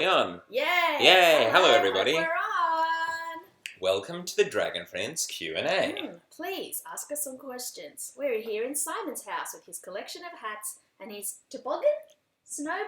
We're on. Yay! Yay! Hello, everybody. We're on! Welcome to the Dragon Friends Q&A. Please ask us some questions. We're here in Simon's house with his collection of hats and his toboggan? Snow?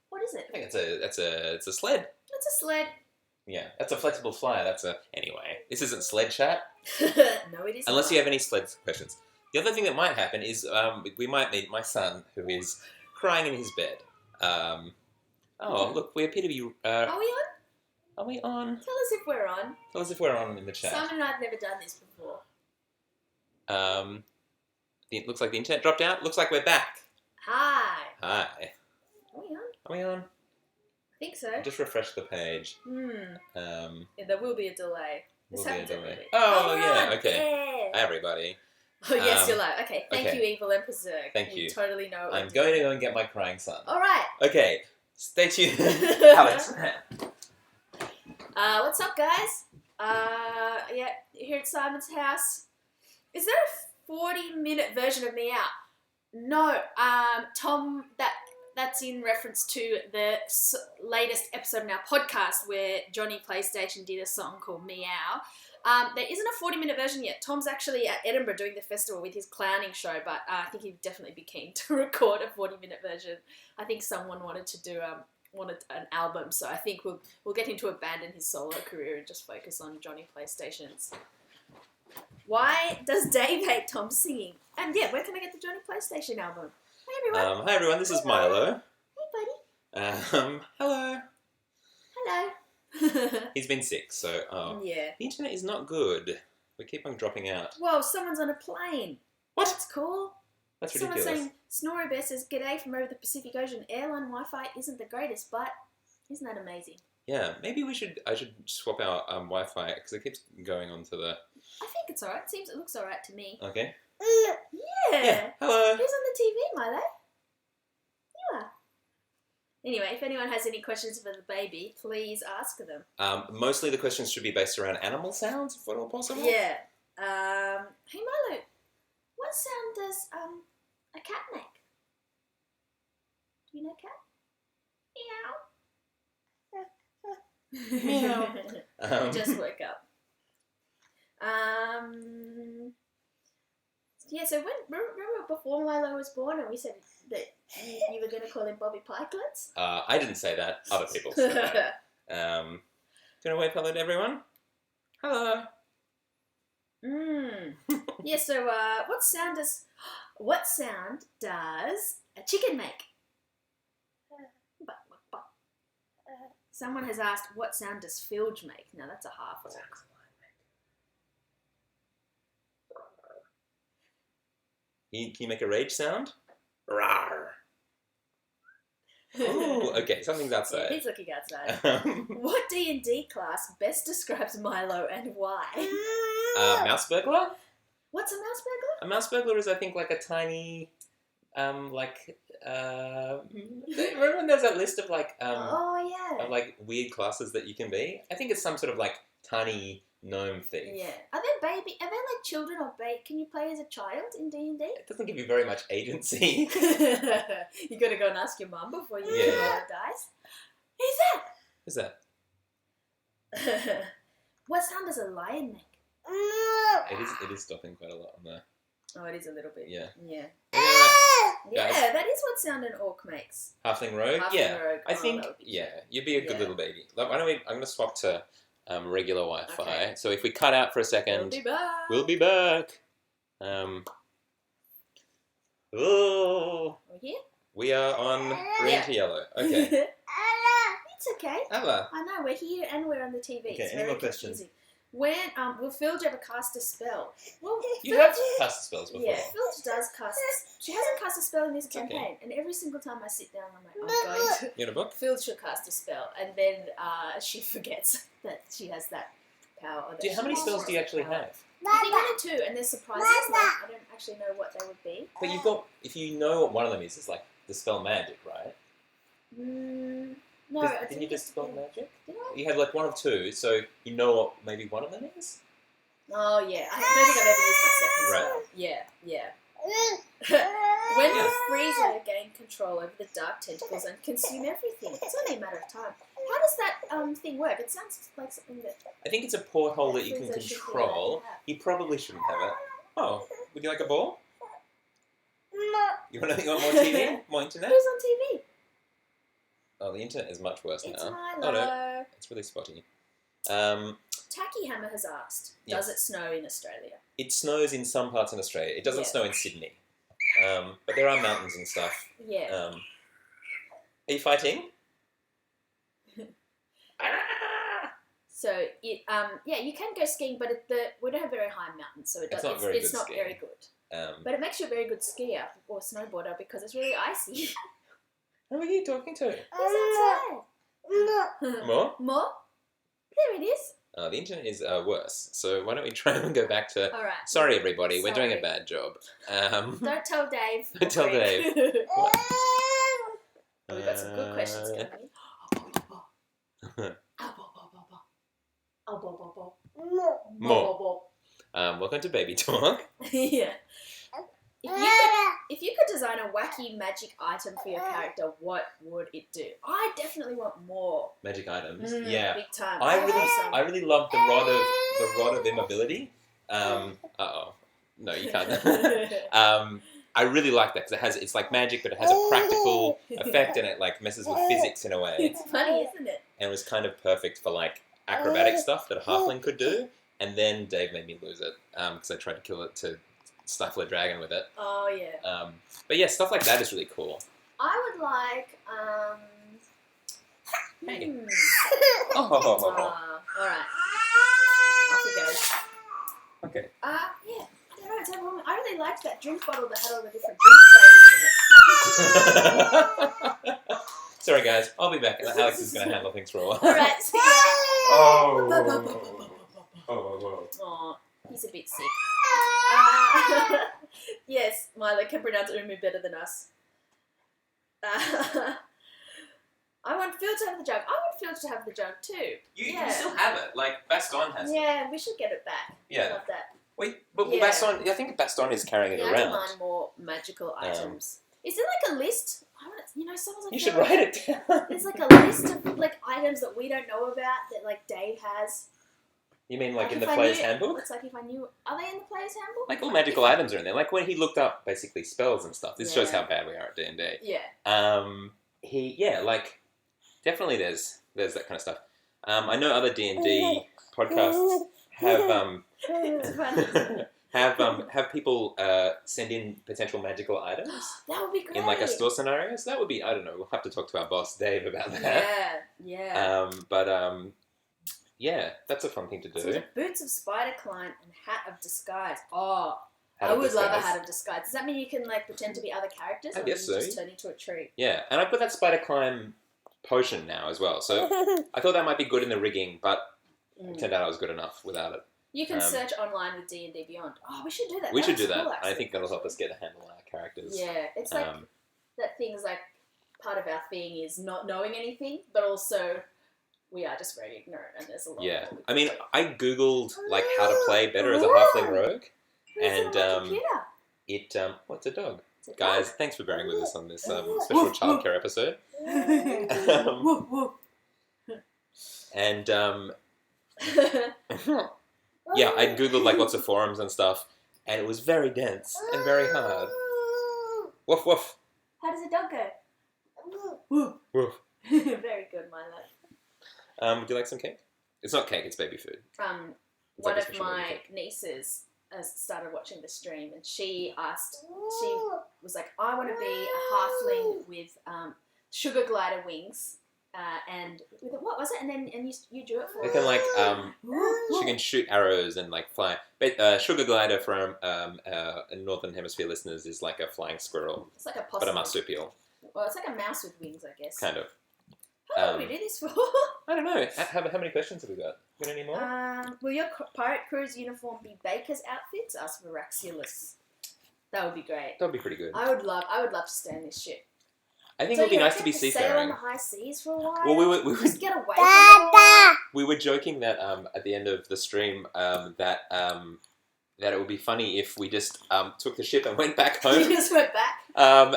What is it? I think it's a sled. It's a sled. Yeah, that's a flexible flyer. Anyway. This isn't sled chat. No, it isn't. Unless you have any sled questions. The other thing that might happen is we might meet my son, who is crying in his bed. Look, we appear to be. Are we on? Are we on? Tell us if we're on. Tell us if we're on in the chat. Simon and I have never done this before. It looks like the internet dropped out. Looks like we're back. Hi. Hi. Are we on? Are we on? I think so. Just refresh the page. Yeah, there will be a delay. This Will be a happens every delay. week. Oh, yeah, on. okay. Yeah. Hi, everybody. Oh, yes, you're live. Okay, thank okay. you, Evil Emperor Zerg. Thank you. Totally know what I'm we're going to doing. go and get my crying son. All right. Okay, stay tuned. Alex. What's up, guys? Yeah, here at Simon's house. Is there a 40-minute version of me out? No. Tom, that's in reference to the latest episode of our podcast where Johnny PlayStation did a song called Meow. There isn't a 40-minute version yet. Tom's actually at Edinburgh doing the festival with his clowning show, but I think he'd definitely be keen to record a 40-minute version. I think someone wanted to do an album, so I think we'll get him to abandon his solo career and just focus on Johnny PlayStation's. Why does Dave hate Tom singing? And yeah, where can I get the Johnny PlayStation album? Hey everyone. Hi everyone, this is Milo. Hey buddy. Hello. Hello. He's been sick, so Yeah. the internet is not good. We keep on dropping out. Whoa, someone's on a plane. What? That's cool. That's Someone's ridiculous. saying, Snorri Bear says, "G'day from over the Pacific Ocean. Airline Wi-Fi isn't the greatest, but isn't that amazing?" Yeah, maybe I should swap our Wi-Fi because it keeps going on to the. I think it's alright. It looks alright to me. Okay. Yeah. Hello. Who's on the TV, Milo? You are. Anyway, if anyone has any questions for the baby, please ask them. Mostly the questions should be based around animal sounds, if at all possible. Yeah. Hey Milo, what sound does a cat make? Do you know cat? Meow. Meow. Just woke up. Yeah, so remember before Milo was born and we said that you were going to call him Bobby Pikelets? I didn't say that. Other people said that. Do you want to wave hello to everyone? Hello. Yeah, so what sound does a chicken make? Someone has asked, what sound does Filge make? Now that's a half orc. Can you make a rage sound? Rawr. Oh, okay. Something's outside. Yeah, he's looking outside. What D&D class best describes Milo and why? Mouse burglar? What's a mouse burglar? A mouse burglar is, I think, like a tiny, remember when there was that list of Oh yeah. of like weird classes that you can be? I think it's some sort of like tiny gnome thief. Yeah. Are there like children or can you play as a child in D&D? It doesn't give you very much agency. You gotta go and ask your mum before you roll the dice. Who's that? What sound does a lion make? It is stopping quite a lot on there. Oh, it is a little bit. Yeah. Yeah. Guys. Yeah, that is what sound an orc makes. Halfling rogue? Halfling rogue. I think, that would be you'd be a good Yeah. little baby. Like, I'm going to swap to regular Wi-Fi. Okay. So if we cut out for a second, We'll be back. Oh, We're here? we are on green to yellow. Okay. It's okay. Ella. I know, we're here and we're on the TV. Okay, It's any very more questions? confusing. When will Filge ever cast a spell? Well, You have cast spells before. Yeah, Filge does cast. She hasn't cast a spell in this It's okay. campaign, and every single time I sit down, I'm like, I'm going to. You in a book? Filge should cast a spell, and then she forgets that she has that power. Or that How many she spells do you has actually that power. have? I think only 2, and there's surprises. Like, I don't actually know what they would be. But you've got, if you know what one of them is, it's like the spell magic, right? No, Didn't you just spell magic? Did I? You have like one of 2, so you know what maybe one of them is? Oh yeah, I don't think I've ever used my second spell. Yeah. When the Freezer gain control over the dark tentacles and consume everything, it's only a matter of time. How does that thing work? It sounds like something that. I think it's a porthole that you can Frieza should be control. allowed to have. You probably shouldn't have it. Oh, would you like a ball? You want more TV? More internet? Who's on TV? Oh, the internet is much worse It's now. Milo. Oh no, it's really spotty. Tacky Hammer has asked, Yes. does it snow in Australia? It snows in some parts in Australia. It doesn't Yeah. snow in Sydney. But there are mountains and stuff. Yeah. Are you fighting? So it yeah, you can go skiing, but we don't have very high mountains, so It's not very it's good not skiing. very good. But it makes you a very good skier or snowboarder because it's really icy. Who are you talking to? Who's outside? More? More? There it is. The internet is worse. So why don't we try and go back to... All right. Sorry, everybody. We're doing a Sorry. bad job. Don't tell Dave. Don't tell Dave. Oh, we've got some good questions coming in. More. Welcome to Baby Talk. Yeah. If you could design a wacky magic item for your character, what would it do? I definitely want more. Magic items. Yeah. Big time. I really love the rod of immobility. No, you can't. I really like that because it's like magic, but it has a practical effect and it like messes with physics in a way. It's funny, isn't it? And it was kind of perfect for like acrobatic stuff that a halfling could do. And then Dave made me lose it because I tried to kill it to stifle a dragon with it. Oh yeah. But yeah, stuff like that is really cool. I would like Hey. All right. Off he goes. Okay. Yeah. I don't know, it's overwhelming. I really liked that drink bottle that had all the different drink flavors in it. Sorry guys, I'll be back. Alex is going to handle things for a while. All right. See ya. Oh. Aw, he's a bit sick. Yes, Milo can pronounce Umu better than us. I want Phil to have the jug. I want Phil to have the jug too. You still have it. Like Baston has it. Yeah, we should get it back. Yeah. I love that. Wait, but Yeah. Baston, I think Baston is carrying it Yeah, I around. demand more magical items. Is there like a list? I want, someone's like. You should write it down. There's like a list of like items that we don't know about that like Dave has. You mean like in if the I player's knew- handbook? It's like if I knew. Are they in the player's handbook? Like all magical items are in there. Like when he looked up basically spells and stuff. This shows Yeah. how bad we are at D&D. Yeah. Like definitely there's that kind of stuff. I know other D&D podcasts have It's funny, isn't it? have people send in potential magical items That would be great. in like a store scenario. So that would be, I don't know, we'll have to talk to our boss Dave about that. Yeah. Yeah, that's a fun thing to do. So the boots of spider climb and hat of disguise. Oh, Hat I of would love a disguise. hat of disguise. Does that mean you can like pretend to be other characters, I or guess you so. just turn into a tree? Yeah, and I put that spider climb potion now as well. So I thought that might be good in the rigging, but it turned out I was good enough without it. You can search online with D&D Beyond. Oh, we should do that. We That should do looks that. cool, I actually. think that'll help us get a handle on our characters. Yeah, it's like that thing's like part of our thing is not knowing anything, but also we are just very ignorant, and there's a lot. Yeah, more we I mean, can do. I googled like how to play better as a halfling rogue, Who's on and my computer? what's a dog? It's a dog. Guys, thanks for bearing with us on this special childcare episode. Woof, woof. And yeah, I googled like lots of forums and stuff, and it was very dense and very hard. Woof woof. How does a dog go? Woof. Very good, Milo. Would you like some cake? It's not cake; it's baby food. It's One like a of special baby my cake. nieces started watching the stream, and she was like, "I want to be a halfling with sugar glider wings." And with what was it? And then you drew it for They her. can like she can shoot arrows and like fly. But sugar glider from Northern Hemisphere listeners is like a flying squirrel, It's like a but possum. a marsupial, Well, it's like a mouse with wings, I guess. kind of. How long did we do this for? I don't know. How many questions have we got? Got any more? Will your pirate crew's uniform be Baker's outfits? Asked Veraxulus. That would be great. That would be pretty good. I would love to stay on this ship. I think So it would be you nice to reckon be sail on seafaring. the high seas for a while. Well, just get away from it we were joking that at the end of the stream that it would be funny if we just took the ship and went back all. We home just went back.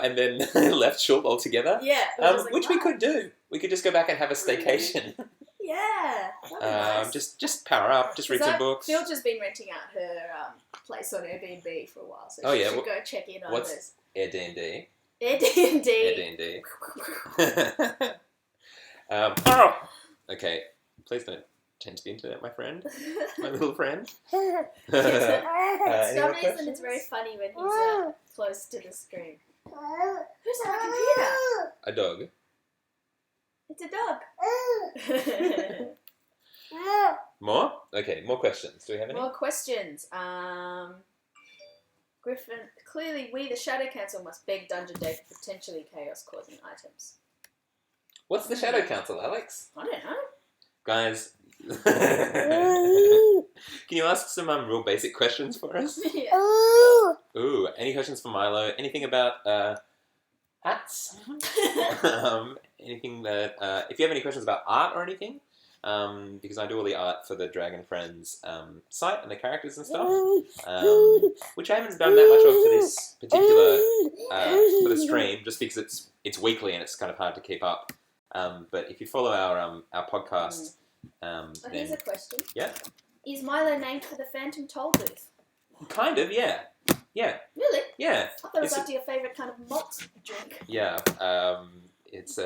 and then left Shulk altogether, Yeah. it was like, which we wow. could do. We could just go back and have a staycation. Yeah. That'd be nice. Just power up. Just read some books. Phil's just been renting out her place on Airbnb for a while, so Oh, she yeah, should go check in on what's- those. Airbnb. Airbnb. Airbnb. Okay, please don't change the internet, my friend. My little friend. For Any some other reason, it's very questions? funny when he's close to the screen. Who's on the computer? A dog. It's a dog. More? Okay, more questions. Do we have any? More questions. Griffin, clearly we, the Shadow Council, must beg Dungeon Day for potentially chaos-causing items. What's the Shadow Council, Alex? I don't know. Guys, can you ask some real basic questions for us? Yeah. Ooh, any questions for Milo? Anything about hats? Anything that if you have any questions about art or anything, because I do all the art for the Dragon Friends site and the characters and stuff, which I haven't done that much of for this particular for the stream, just because it's weekly and it's kind of hard to keep up. But if you follow our podcast, Here's then a question. Yeah. Is Milo named for the Phantom Toll Booth? kind of, yeah, Really? yeah. I thought it was It's a- after your favourite kind of malt drink. Yeah, it's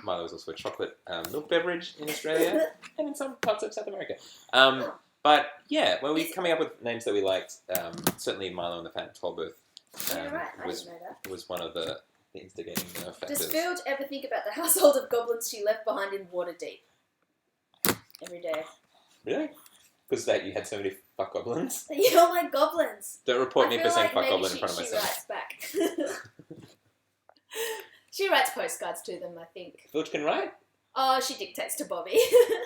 Milo is also a chocolate milk beverage in Australia and in some parts of South America. But yeah, when we coming up with names that we liked, certainly Milo and the Phantom Toll Booth Yeah, right. I was didn't know that. was one of the instigating factors. Does Field ever think about the household of goblins she left behind in Waterdeep? Every day. Really? Because that you had so many fuck goblins. You don't like goblins. Don't report I me feel for saying like fuck maybe goblin in front of she myself. writes back. She writes postcards to them, I think. Filch can write. Oh, she dictates to Bobby.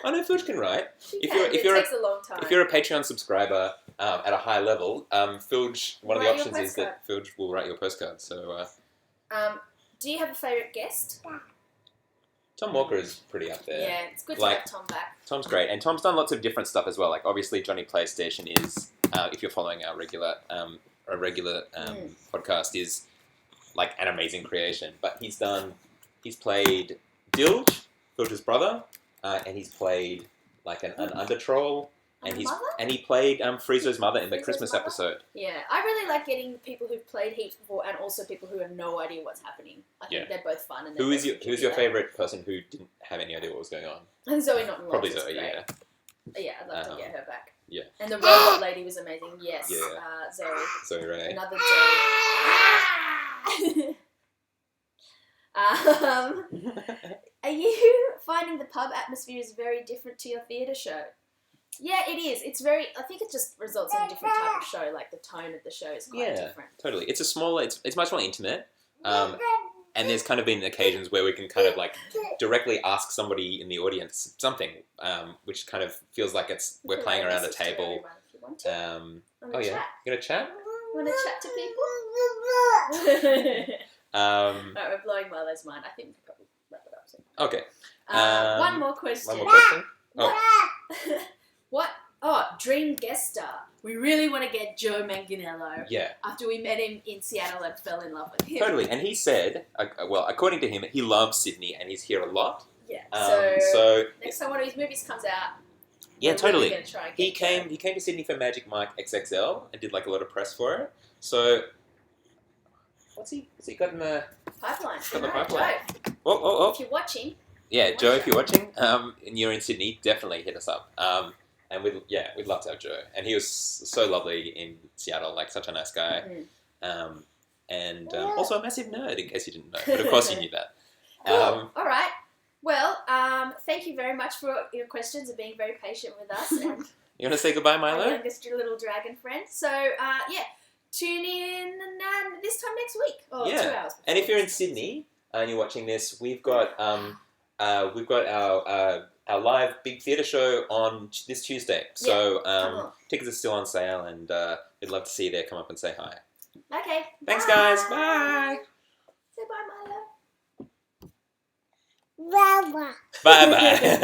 I know Filch can write. She If can. you're- if It you're a- takes a long time. If you're a Patreon subscriber at a high level, Filch, one of the Write your options is that Filch will write your postcard. So Do you have a favourite guest? Tom Walker is pretty up there. Yeah, it's good to Like- have Tom back. Tom's great, and Tom's done lots of different stuff as well. Like obviously, Johnny PlayStation is, if you're following our regular podcast, is like an amazing creation. But he's played Dilge, Filch's brother, and he's played like an under troll, and Mother? he played Frieza's mother in the Frieza's Christmas mother? episode. Yeah, I really like getting people who've played heaps before and also people who have no idea what's happening. I think Yeah. they're both fun. And Who's your favorite person who didn't have any idea what was going on? And Zoe Not Probably Lost is Zoe, great. yeah. Yeah, I'd love to get her back. yeah. And the robot lady was amazing. Yes. Yeah. Zoe. Zoe Ray. Another Zoe. Are you finding the pub atmosphere is very different to your theatre show? Yeah, it is. It's very. I think it just results in a different type of show. Like the tone of the show is quite different. Totally. It's a smaller. It's much more intimate. And there's kind of been occasions where we can kind of like directly ask somebody in the audience something, which kind of feels like we're playing around a table. If you want to. Oh yeah, you gonna chat? Want to chat to people? Alright, we're blowing Milo's mind. I think we could probably wrap it up soon. Okay. One more question. One more question. Oh, What? Oh, dream guest star. We really want to get Joe Manganiello yeah, after we met him in Seattle and fell in love with him. totally. And he said, well, according to him, he loves Sydney and he's here a lot. Yeah. So Next time one of his movies comes out, yeah, we're totally. Really gonna try and He get came to Sydney for Magic Mike XXL and did like a lot of press for it. So what's he got in the pipeline. got the Alright, pipeline? Joe, Oh. if you're watching, Yeah, Watch Joe, it. if you're watching, and you're in Sydney, definitely hit us up. And we'd love to have Joe. And he was so lovely in Seattle, like such a nice guy. And also a massive nerd, in case you didn't know. But of course you knew that. cool. All right. Well, thank you very much for your questions and being very patient with us and You want to say goodbye, our Milo? youngest little dragon friend. So, tune in this time next week. Oh, Yeah. 2 hours. And if you're in before. Sydney and you're watching this, we've got our live big theatre show on this Tuesday. So come on. tickets are still on sale, and we'd love to see you there. Come up and say hi. Okay. Thanks, bye. guys. Bye. Say bye, Milo. Bye bye. Bye.